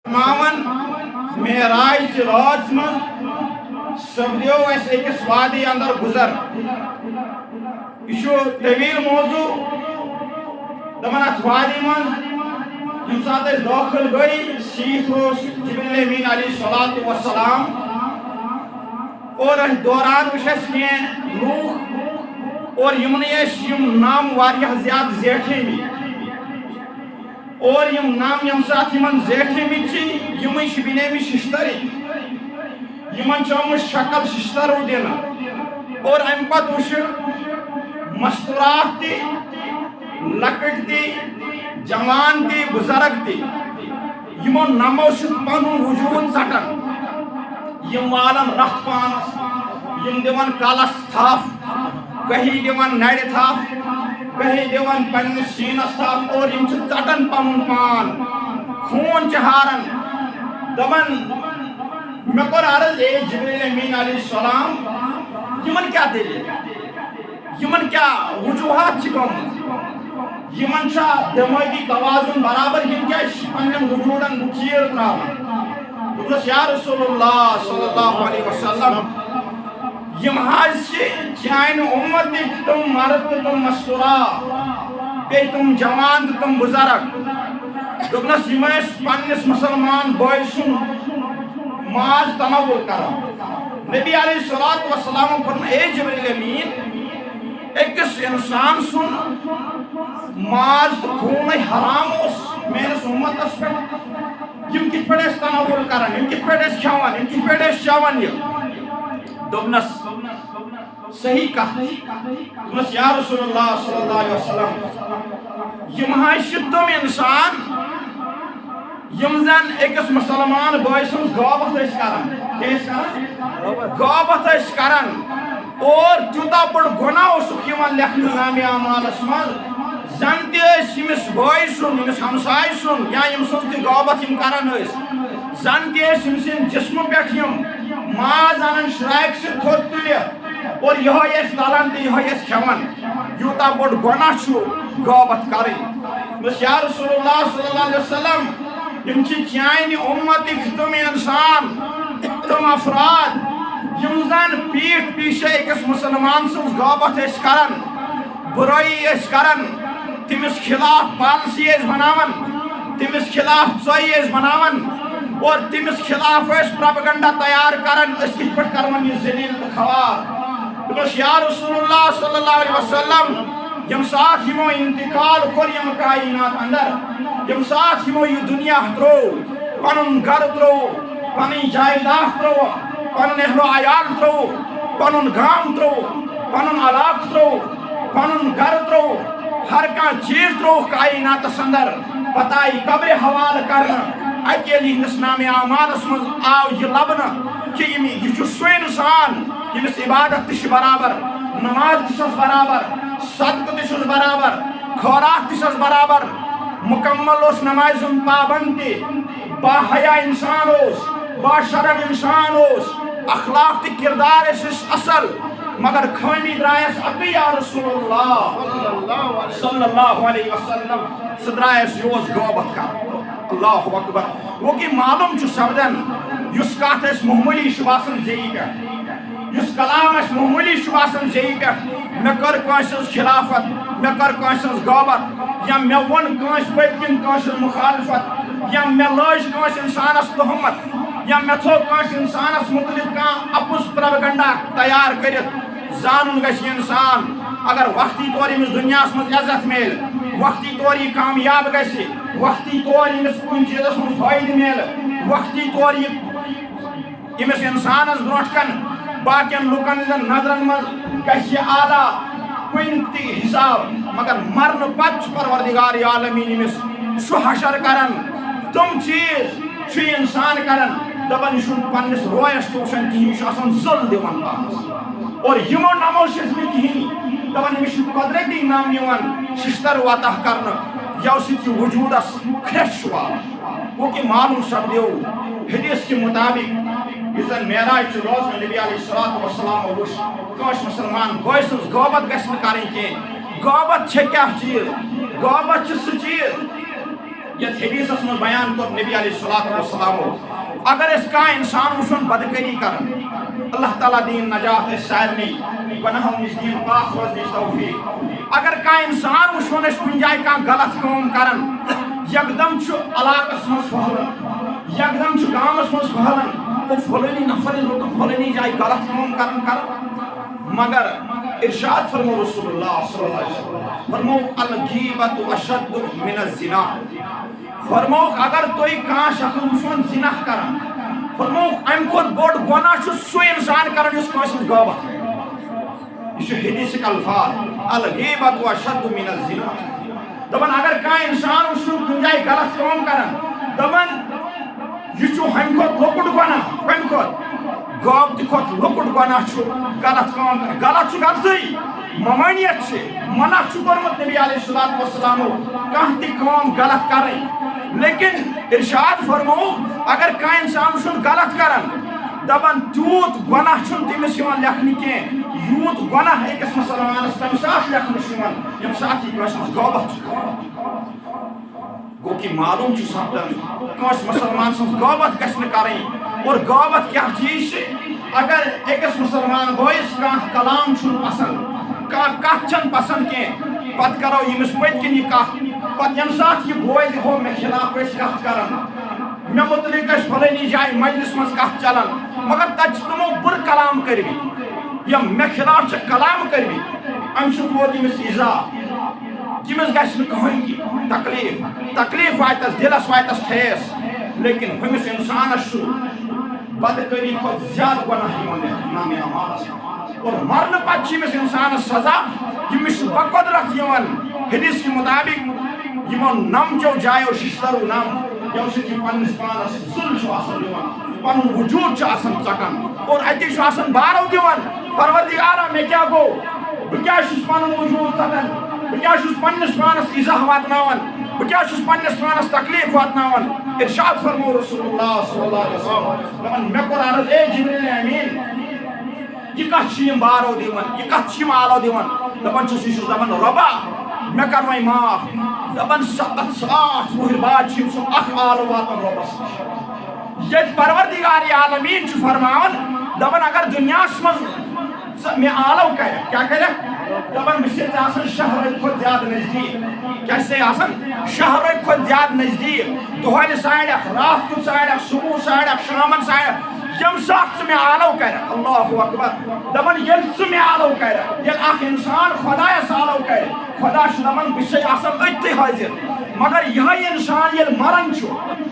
ماون معراج راز من سپدیو اس أکس وادی اندر گزر یہ طویل موضوع دپان اتھ وادی من یم سات داخل گئی سیت جبریل امین علیہ الصلوۃ والسلام اور دوران وچھ کینٛہہ لوٗکھ اور یمن یم نام واریاہ زیادہ زیٹھمٕتۍ اور یم نام یم سات یمن زیٹھمٕتۍ چھ یمے چھ بنیمٕتۍ ششترٕکۍ یمن چھ آمُت شکل ششترو دنہٕ اور امہ پتہٕ وچھ مستورات تہِ لکٕٹۍ تہِ جوان تہِ بزرگ تہِ یمو نمو سۭتۍ پنُن وجوٗد ژٹان یم والن رتھ پانس یم دِوان کلس تھپھ کہی دِوان نرِ تھپھ کہی دِوان پننس سینس تھپھ اور یم چھ ژٹان پنُن پان خوٗن چھ ہاران دپان مےٚ کوٚر عرض اے جبریل امین علیہ السلام یمن کیا دلیل یمن کیا وجوہات چھ گٔمٕژ یمن چھا دماغی توازن برابر یم کیا پنن وجوٗدن چیٖر تراوان دوٚپنس یا رسول اللہ صلی اللہ علیہ وسلم یم حظ چھ چانہِ اُمتٕکۍ تِم مرد تہٕ تِم مستورات بیٚیہِ تِم جوان تہٕ تِم بزرگ دوٚپنس یم ٲسۍ پننس مسلمان بٲے سُنٛد ماز تنوع کران نبی علیہ الصلوۃ والسلام فرمون اے جبریل امین أکس انسان سُنٛد ماز تہٕ خوٗنٕے حرام اوس میٲنِس اُمتس پٮ۪ٹھ یم کِتھ پٲٹھۍ ٲسۍ تنوع کران یم کِتھ پٲٹھۍ ٲسۍ کھٮ۪وان یم کِتھ پٲٹھۍ ٲسۍ چٮ۪وان یہِ دوٚپنس صحیح کتھ دوٚپنس یا رسول اللہ صلی اللہ علیہ وسلم یم حظ چھِ تِم انسان یم زن أکس مسلمان بٲے سٕنٛز غٲبت ٲسۍ کران کیٛاہ ٲسۍ کران غٲبت ٲسۍ کران اور تیوٗتاہ بوٚڑ گۄناہ اوسُکھ یِوان لیکھنہٕ نامہِ اعمالس منٛز زن تہِ ٲسۍ ییٚمِس بٲے سُنٛد ییٚمِس ہمساے سُنٛد یا ییٚمہِ سٕنٛز تہِ غٲبت یم کران ٲسۍ زن تہِ ٲسۍ ییٚمہِ سٕنٛدِ جسمہٕ پٮ۪ٹھ یم ماز انان شرٛاکہِ سۭتۍ تھوٚد تُلِتھ اور یِہوٚے ٲسۍ تلان تہٕ یِہوٚے ٲسۍ کھٮ۪وان یوٗتاہ بوٚڑ گۄناہ چھُ غٲبت کرٕنۍ بس یا رسول اللہ صلی اللہ علیہ وسلم یم چھ چانہِ اُمتٕکۍ تِم انسان تِم افراد یم زن پیٖٹھ پیٖچھے أکِس مسلمان سٕنٛز غٲبت ٲسۍ کران برٲیی ٲسۍ کران تٔمِس خلاف پالسی ٲسۍ بناوان تٔمِس خلاف ژۄیہِ ٲسۍ بناوان اور تٔمِس خلاف ٲسۍ پروپیگنڈا تیار کران أسۍ کِتھ پٲٹھۍ کرون یہِ ذلیل تہٕ خوار دوٚپنس یا رسول اللہ صلی اللہ علیہ وسلم یم ساتھ یمو انتقال کوٚر یم کائنات اندر یم ساتھ یمو یہ دنیا ترٛوو پنُن گرٕ ترٛوو پنٕنۍ جایداد ترٛوو پنُن اہل و عیال ترٛوو پنُن گام ترٛوو پنُن علاقہٕ ترٛوو پنُن گرٕ ترٛوو ہر کانٛہہ چیٖز ترٛووُکھ کائناتس اندر پتہٕ آیہِ قبرِ حوالہٕ کرنہٕ اکہِ ییٚلہِ یِہنٛدِس نامہِ اعمالس منٛز آو یہِ لبنہٕ کہ یہِ چھُ سُہ انسان ییٚمِس عبادت تہِ چھِ برابر نماز تہِ چھس برابر صدقہٕ تہِ چھُس برابر خٲرات تہِ چھس برابر مکمل اوس نمازِ ہُنٛد پابنٛد تہِ با حیا انسان اوس با شرم انسان اوس اخلاق تہِ کردار ٲسِس اصل مگر خٲمی درایس اکٕے یا رسول اللہ صلی اللہ علیہ وسلم سُہ درایس یہِ اوس غٲبت کران اللہ اکبر گوٚو کہ معلوم چھُ سپدان یُس کتھ أسۍ معموٗلی چھُ باسان زیٚیہِ پٮ۪ٹھ یُس کلام اَسہِ معموٗلی چھُ باسان زیٚیہِ پٮ۪ٹھ مےٚ کٔر کٲنٛسہِ ہٕنٛز خلافت مےٚ کٔر کٲنٛسہِ ہٕنٛز غٲبت یا مےٚ ووٚن کٲنٛسہِ پٔتۍ کِنۍ کٲنٛسہِ ہٕنٛز مُخالفت یا مےٚ لٲج کٲنٛسہِ اِنسانس تُہمت یا مےٚ تھوٚو کٲنٛسہِ اِنسانس مُتعلق کانٛہہ اپُز پروپیگنڈا تیار کٔرِتھ زانُن گژھِ یہِ اِنسان اگر وقتی طور أمِس دُنیاہس منٛز عزت میلہِ وقتی طور یہِ کامیاب گژھِ وقتی طور أمِس کُنہِ چیٖزس منٛز فٲیدٕ میلہِ وقتی طور یہِ أمِس اِنسانس برونٛٹھ کن باقین لُکن ہٕنٛزن نظرن منٛز گژھِ یہِ اعلیٰ کُنہِ تہِ حساب مگر مرنہٕ پتہٕ چھُ پروردگار عالمیٖن أمِس سُہ حشر کران تِم چیٖز چھُ یہِ انسان کران دپان یہِ چھُنہٕ پننِس رویس تہِ وٕچھان کِہیٖنۍ یہِ چھُ آسان ظُل دِوان پانس اور یِمو نمو چھِس نہٕ کِہیٖنۍ دپان أمِس چھُ قۄدرتی نم یِوان ششتر وتح کرنہٕ یو سۭتۍ یہِ وجوٗدس کھرٛٮ۪س چھُ والان گوٚو کہ معلوم سپدیو حدیث کے مطابق یُس زن معراج چھُ روزمٕتۍ نبی علیہ الصلوۃ والسلام وٕچھ کٲنٛسہِ مسلمان بٲے سٕنٛز غٲبت گژھِ نہٕ کرٕنۍ کینٛہہ غٲبت چھےٚ کیٛاہ چیٖز غٲبت چھُ سُہ چیٖز یت حدیثس من بیان کر نبی علیہ الصلوۃ والسلام اگر اس کا انسان وشن بدکاری کرن اللہ تعالیٰ دین نجات سارنی گناہوں نش دین پاک روزنٕچ توفیق اگر کا انسان وشن اس کن جائے کا غلط کام کرن یکدم چھ علاقس من پھہلن یکدم چھ گامس من پھہلن وہ فلانی نفر لوگ فلانی جائے غلط کام کرن مگر ارشاد فرمو رسول اللہ صلی اللہ علیہ وسلم فرمو الغیبت اشد من الزنا فرمو اگر توئی کان شخص وشن زنا کرن فرمو ام کھت بوڑ گناہ چھ سو انسان کرن اس کانس غیبت یہ حدیث کے الفاظ الغیبت اشد من الزنا دپن اگر کان انسان وشن کن جائے غلط کام کرن دپن یہ چھ ہم کھت لوکٹ گناہ ہم کھت غیبت کھت لوکٹ گناہ چھ غلط کام کرن غلط چھ غلطی ممانیت چھ منع چھ کرمت نبی علیہ الصلوۃ والسلام کانٛہہ تہِ کام غلط کرٕنۍ لیکن ارشاد فرمو اگر کانٛہہ انسان وشن غلط کرن دپن تیوت گناہ چھُنہٕ تٔمِس یِوان لیکھنہٕ کینٛہہ یوٗت گناہ أکِس مسلمانس تمہِ ساتہٕ لیکھنہٕ چھُ یِوان ییٚمہِ ساتہٕ یہِ کٲنٛسہِ منٛز غیبت چھُ گوٚو کہ معلوم چھُ سپدان کٲنٛسہِ مسلمان سٕنٛز غیبت گژھِ نہٕ کَرٕنۍ اور غیبت کیٛاہ چیٖز چھِ اگر أکِس مسلمان بٲیِس کانٛہہ کلام چھُنہٕ پسنٛد کانٛہہ کتھ چھنہٕ پسنٛد کینٛہہ پتہٕ کرو ییٚمِس پٔتۍ کِنۍ یہِ کتھ پتہٕ ییٚمہِ ساتہٕ یہِ بوزِ ہو مےٚ خلاف ٲسۍ کتھ کران مےٚ متعلق ٲسۍ فلٲنی جایہِ مجلس منٛز کتھ چلان مگر تتہِ چھِ تِمو بُرٕ کلام کٔرمٕتۍ یِم مےٚ خلاف چھِ کلام کٔرمٕتۍ امہِ سۭتۍ ووت ییٚمِس ایٖزا ییٚمِس گژھِ نہٕ کٕہٕنۍ تہِ تکلیٖف واتٮ۪س دِلس واتٮ۪س ٹھیس لیکن ہُمِس انسانس چھُ بدکٲری کھۄتہٕ زیادٕ گۄناہ یِوان نامہِ اعمالس اور مرنہٕ پتہٕ چھِ أمِس انسانس سزا ییٚمِس چھُ بقدرت یِوان حدیث کے مطابق یِمو نمچو جایو ششترو نم ییٚمہِ سۭتۍ یہِ پننِس پانس ظُل چھُ آسان دِوان پنُن وجوٗد چھُ آسان ژٹان اور اتی چھُ آسان بارو دِوان پروردگارا مےٚ کیٛاہ گوٚو بہٕ کیٛازِ چھُس پنُن وجوٗد ژٹان بہٕ کیٛازِ چھُس پننِس پانس ایٖزا واتناوان بہٕ کیٛازِ چھُس پننِس پانس تکلیٖف واتناوان ارشاد فرمو رسول اللہ صلی اللہ علیہ وسلم دپان مےٚ کوٚر عرض اے جبریل امین یہ کتھ چھِ یِم بارو دِوان یہ کتھ چھِ یِم آلو دِوان دپان چھُس یہِ چھُس دپان رۄبا مےٚ کر وۄنۍ معاف دپان 700 وُہٕرۍ بعد چھِ یِم سُہ اکھ آلہٕ واتان رۄبس نِش ییٚتہِ پروردگار عالمیٖن چھُ فرماوان دپان اگر دُنیاہس منٛز مےٚ آلو کرِ کیٛاہ کرکھ دپان بہٕ چھُسے ژےٚ آسان شہرٕ کھۄتہٕ زیادٕ نزدیٖک کیٛاہ چھُسے آسان شہرٕ کھۄتہٕ زیادٕ نزدیٖک دۄہلہِ سارکھ رات کیُتھ سارکھ صبح سارکھ شامن سارکھ ییٚمہِ ساتہٕ ژٕ مےٚ آلو کرکھ اللہ اکبر دپان ییٚلہِ ژٕ مےٚ آلو کرکھ ییٚلہِ اکھ انسان خۄدایس آلو کرِ خۄدا چھُ دپان بہٕ چھُسے آسان أتھی حٲضِر مگر یِہوٚے انسان ییٚلہِ مران چھُ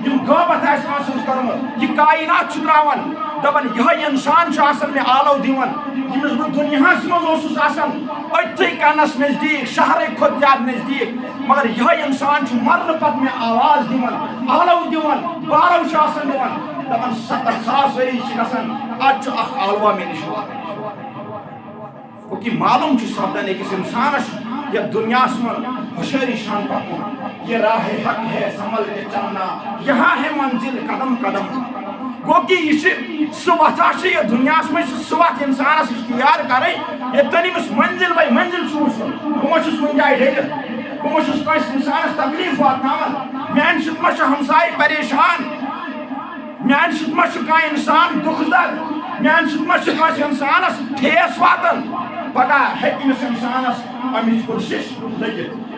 یِم غیبت آسہِ کٲنٛسہِ ہٕنٛز کٔرمٕژ یہِ کاینات چھُ تراوان دپان یِہوٚے انسان چھُ آسان مےٚ آلو دِوان ییٚمِس بہٕ دُنیاہس منٛز اوسُس آسان أتھی کنس نزدیٖک شہرٕ کھۄتہٕ زیادٕ نزدیٖک مگر یِہوٚے انسان چھُ مرنہٕ پتہٕ مےٚ آواز دِوان آلو دِوان بارو چھُ آسان دِوان دپان 70,000 ؤری چھِ گژھان ادٕ چھُ اکھ آلوا مےٚ نِش واتان گوٚو کہ معلوم چھُ سپدان أکِس انسانس یتھ دُنیاہس منٛز ہوشیٲری سان پکُن یہ راہ حق ہے سنبھل کے چلنا یہاں ہے منزل قدم قدم گوٚو کہ یہ چھِ سُہ وتھا چھِ یتھ دُنیاہس منٛز چھِ سُہ وتھ انسانس اختیار کرٕنۍ ییٚتٮ۪ن أمِس منزل باے منزل چھُ وٕچھُن بہٕ ما چھُس کُنہِ جایہِ ڈٔلِتھ بہٕ ما چھُس کٲنٛسہِ انسانس تکلیٖف واتناوان میانہِ سۭتۍ ما چھُ ہمساے پریشان میانہِ سۭتۍ ما چھُ کانٛہہ انسان دُکھ در میانہِ سۭتۍ ما چھُ کٲنٛسہِ انسانس ٹھیس واتان پگاہ ہیٚکہِ أمِس انسانس امِچ کوٗشش لٔگِتھ